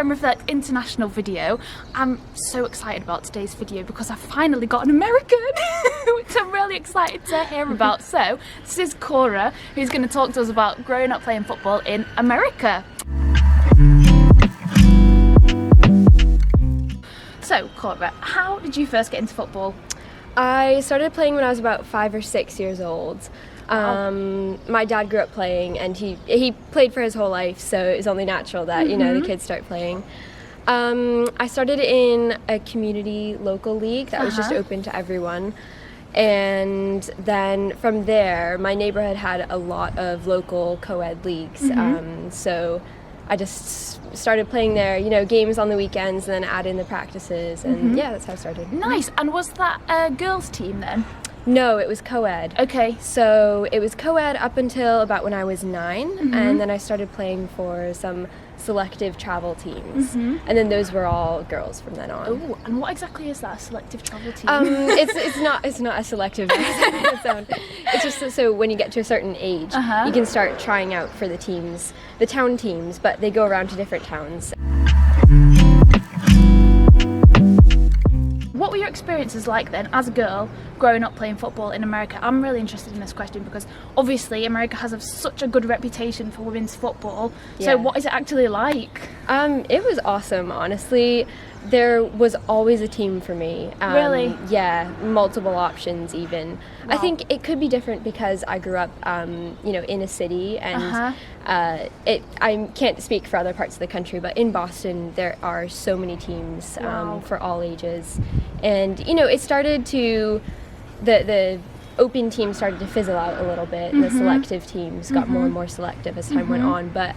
Futfemreflect International video. I'm so excited about today's video because I finally got an American, which I'm really excited to hear about. So this is Cora, who's going to talk to us about growing up playing football in America. So Cora, how did you first get into football? I started playing when I was about 5 or 6 years old. My dad grew up playing, and he played for his whole life, so it was only natural that the kids start playing. I started in a community local league that was just open to everyone, and then from there my neighborhood had a lot of local co-ed leagues, so I just started playing there, games on the weekends, and then add in the practices, and yeah, that's how I started. Nice. And was that a girls' team then? No, it was co-ed. Okay. So it was co-ed up until about when I was 9, and then I started playing for some selective travel teams, and then those were all girls from then on. Oh, and what exactly is that, a selective travel team? It's not a selective. It's just so when you get to a certain age, you can start trying out for the teams, the town teams, but they go around to different towns. What were your experiences like then as a girl growing up playing football in America? I'm really interested in this question because obviously America has such a good reputation for women's football. So what is it actually like? It was awesome, honestly. There was always a team for me. Really? Yeah, multiple options even. Wow. I think it could be different because I grew up, in a city, and I can't speak for other parts of the country, but in Boston there are so many teams for all ages, and it started to the open teams started to fizzle out a little bit, and the selective teams got more and more selective as time went on, but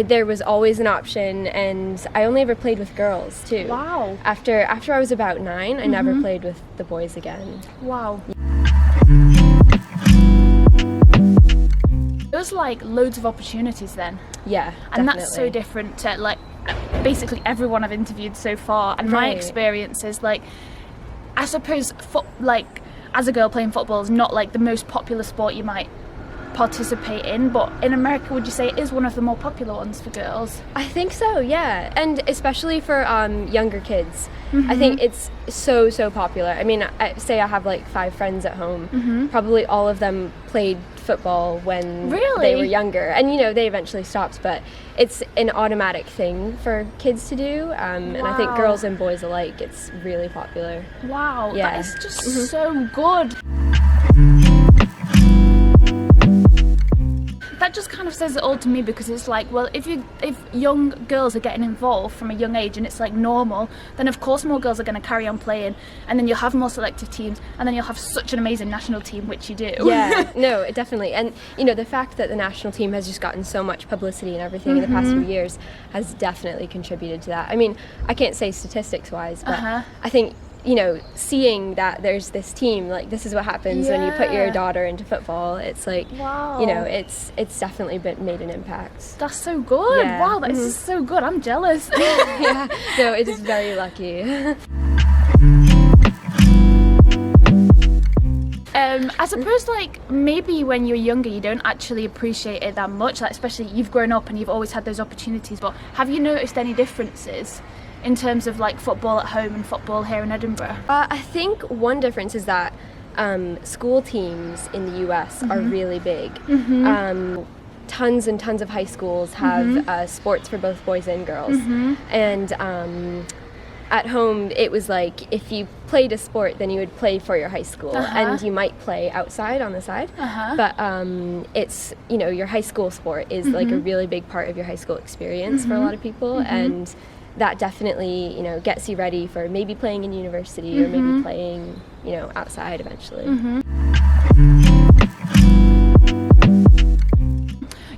there was always an option, and I only ever played with girls too. Wow. After I was about 9, I never played with the boys again. Wow. There was like loads of opportunities then. Yeah, and definitely. That's so different to like basically everyone I've interviewed so far, and my experience is like, I suppose as a girl playing football is not like the most popular sport you might participate in, but in America would you say it is one of the more popular ones for girls? I think so, yeah, and especially for younger kids. I think it's so popular. I mean, I have like 5 friends at home, probably all of them played football when they were younger, and they eventually stopped, but it's an automatic thing for kids to do, and I think girls and boys alike, it's really popular. Wow, yeah. That is just so good. That just kind of says it all to me, because it's like, well, if young girls are getting involved from a young age and it's like normal, then of course more girls are going to carry on playing, and then you'll have more selective teams, and then you'll have such an amazing national team, which you do. Yeah, no, definitely. And the fact that the national team has just gotten so much publicity and everything in the past few years has definitely contributed to that. I mean, I can't say statistics wise, but I think seeing that there's this team, like, this is what happens when you put your daughter into football, it's like, it's definitely made an impact. That's so good. Yeah. Wow, that is so good. I'm jealous. Yeah, no, it is very lucky. I suppose like maybe when you're younger you don't actually appreciate it that much, like especially you've grown up and you've always had those opportunities, but have you noticed any differences in terms of like football at home and football here in Edinburgh? I think one difference is that school teams in the US are really big. Tons and tons of high schools have sports for both boys and girls, and at home it was like if you played a sport then you would play for your high school, and you might play outside on the side, but it's your high school sport is like a really big part of your high school experience for a lot of people, and that definitely gets you ready for maybe playing in university or maybe playing outside eventually.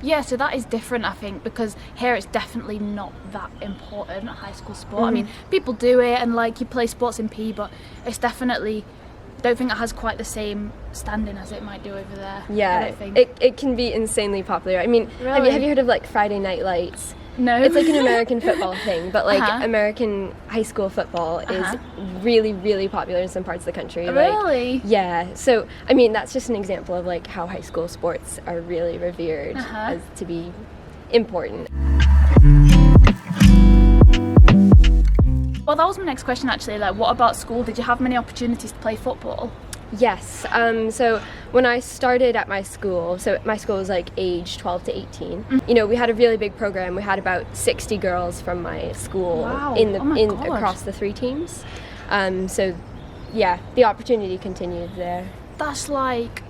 Yeah, so that is different, I think, because here it's definitely not that important, high school sport. I mean, people do it and like you play sports in PE, but it's definitely, don't think it has quite the same standing as it might do over there. Yeah, I don't think. It can be insanely popular. I mean, have you heard of like Friday Night Lights? No. It's like an American football thing, but like American high school football is really, really popular in some parts of the country. Really? Like, yeah. So, I mean, that's just an example of like how high school sports are really revered as to be important. Well, that was my next question actually. Like, what about school? Did you have many opportunities to play football? Yes. So when I started at my school, so my school was like age 12 to 18. You know, we had a really big program. We had about 60 girls from my school Wow. across the 3 teams. So yeah, the opportunity continued there. That's like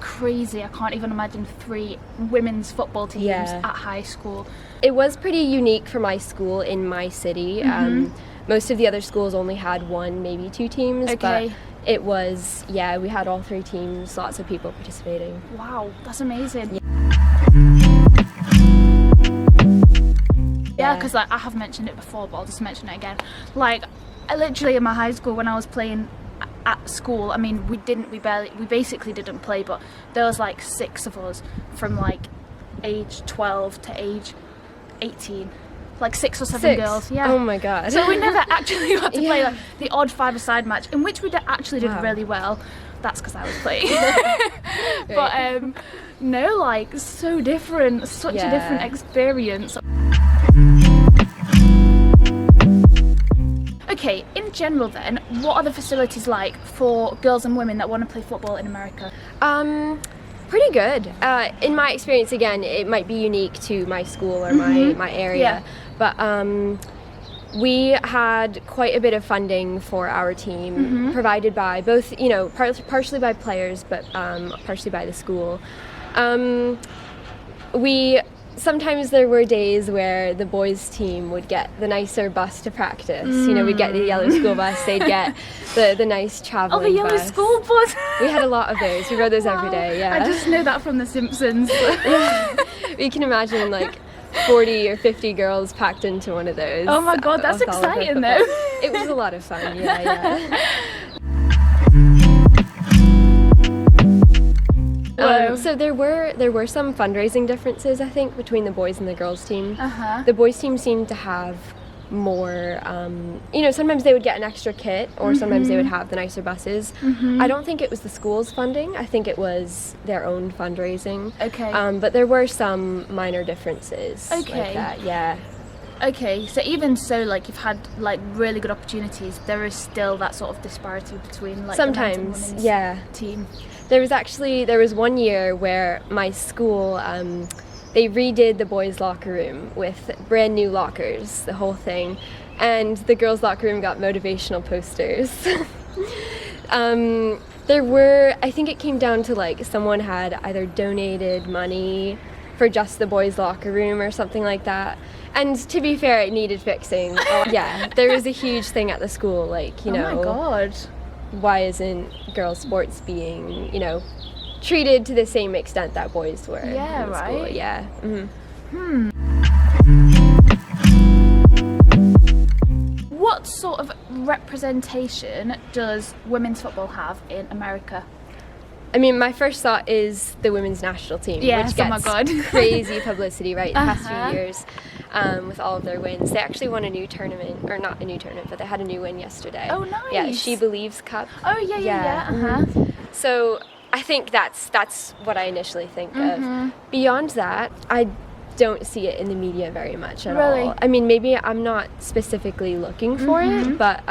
crazy. I can't even imagine 3 women's football teams Yeah. at high school. It was pretty unique for my school in my city. Most of the other schools only had 1, maybe 2 teams. Okay. But it was, yeah, we had all 3 teams, lots of people participating. Wow, that's amazing. Yeah. Because like I have mentioned it before, but I'll just mention it again. Like, I literally in my high school when I was playing at school, I mean, we basically didn't play, but there was like 6 of us from like age 12 to age 18. Like 6 or 7 6? girls, yeah. Oh my god. So we never actually got to play Yeah. like the odd 5-a-side match, in which we actually did Wow. really well. That's because I was playing. But no, like, so different, such a different Yeah. experience. Okay, in general then, what are the facilities like for girls and women that want to play football in America? Pretty good. In my experience, again, it might be unique to my school or my area, but we had quite a bit of funding for our team, provided by both, you know, partially by players, but partially by the school. Sometimes there were days where the boys' team would get the nicer bus to practice. You know, we'd get the yellow school bus, they'd get the nice traveling Oh, the yellow bus. school bus! We had a lot of those. We rode those every day, yeah. I just know that from The Simpsons. You can imagine like 40 or 50 girls packed into one of those. Oh my god, that's with all of their exciting football. though. It was a lot of fun, yeah. So there were some fundraising differences, I think, between the boys and the girls team. The boys team seemed to have more, you know, sometimes they would get an extra kit or sometimes they would have the nicer buses. I don't think it was the school's funding, I think it was their own fundraising. Okay. But there were some minor differences like Okay. that, yeah. Okay, so even so, like, you've had like really good opportunities, there is still that sort of disparity between like the men's and Sometimes, women's yeah. team. There was one year where my school, they redid the boys' locker room with brand new lockers, the whole thing, and the girls' locker room got motivational posters. I think it came down to like someone had either donated money for just the boys' locker room or something like that. And to be fair, it needed fixing. Yeah, there was a huge thing at the school, like, you know. Oh my god. Why isn't girls' sports being, you know, treated to the same extent that boys were Yeah, in school? right? Yeah. What sort of representation does women's football have in America? I mean, my first thought is the women's national team, Yes, which oh my gets God. crazy publicity, right, the past few years, with all of their wins. They actually won a new tournament, or not a new tournament, but they had a new win yesterday. Oh, nice. Yeah, She Believes Cup. Oh yeah. So I think that's what I initially think of. Beyond that, I don't see it in the media very much at Really? all. I mean, maybe I'm not specifically looking for it, but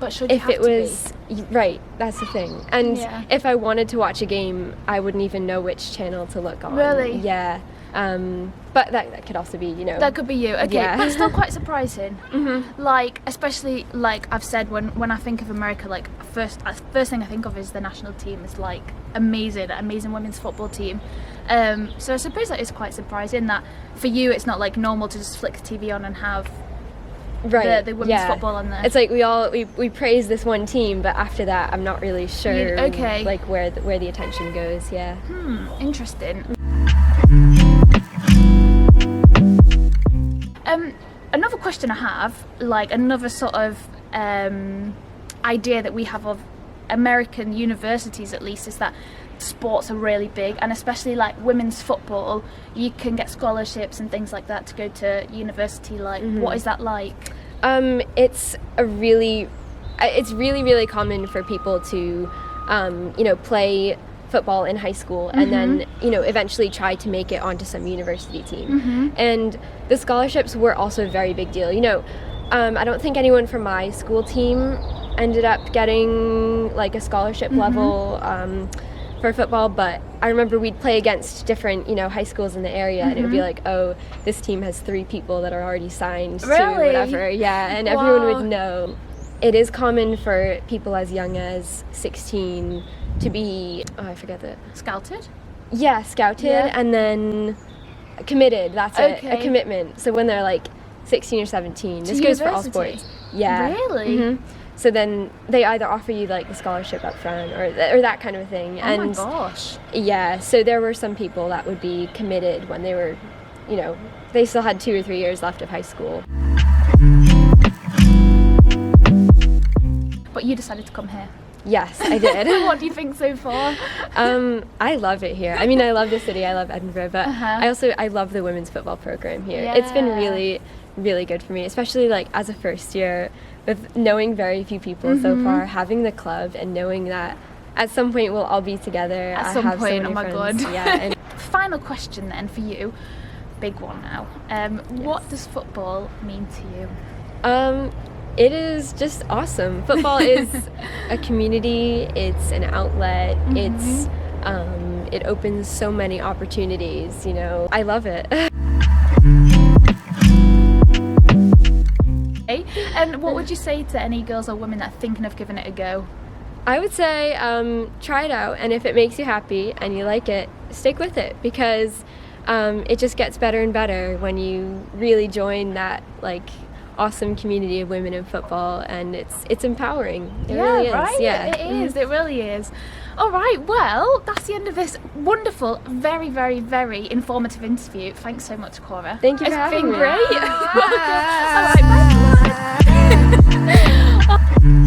But should you if have it to was right, that's the thing. And Yeah. if I wanted to watch a game, I wouldn't even know which channel to look on. Really? Yeah. But that could also be, you know. That could be you. Okay, Yeah. that's still quite surprising. Like, especially like I've said, when I think of America, like first thing I think of is the national team is like amazing women's football team. So I suppose that is quite surprising that for you it's not like normal to just flick the TV on and have right. the women's football on there. It's like we praise this one team, but after that, I'm not really sure. Okay. Like where the attention goes. Yeah. Interesting. Another question I have, like another sort of idea that we have of American universities at least, is that sports are really big, and especially like women's football, you can get scholarships and things like that to go to university. Like, what is that like? It's really common for people to, you know, play football in high school and then, you know, eventually try to make it onto some university team. And the scholarships were also a very big deal. You know, I don't think anyone from my school team ended up getting like a scholarship level for football, but I remember we'd play against different, high schools in the area, and it would be like, oh, this team has 3 people that are already signed to whatever. Yeah, and everyone would know. It is common for people as young as 16 to be, I forget the... Scouted? Yeah, scouted, and then committed, that's it, a commitment. So when they're like 16 or 17, this goes for all sports. Yeah. Really? So then they either offer you like the scholarship up front or that kind of thing. Oh my gosh. Yeah, so there were some people that would be committed when they were, they still had 2 or 3 years left of high school. But you decided to come here. Yes, I did. What do you think so far? I love it here. I mean, I love the city, I love Edinburgh, but I love the women's football program here. Yeah. It's been really, really good for me, especially like as a first year, with knowing very few people so far, having the club and knowing that at some point we'll all be together. At some point, so oh my friends. God. Yeah. And final question then for you, big one now. What does football mean to you? It is just awesome. Football is a community, it's an outlet, it's it opens so many opportunities, I love it. And what would you say to any girls or women that are thinking of giving it a go? I would say try it out, and if it makes you happy and you like it, stick with it, because it just gets better and better when you really join that like awesome community of women in football, and it's empowering. It really is. Right? Yeah, it is. It really is. All right, well, that's the end of this wonderful, very, very, very informative interview. Thanks so much, Cora. Thank you for having me. It's been great. All right, bye.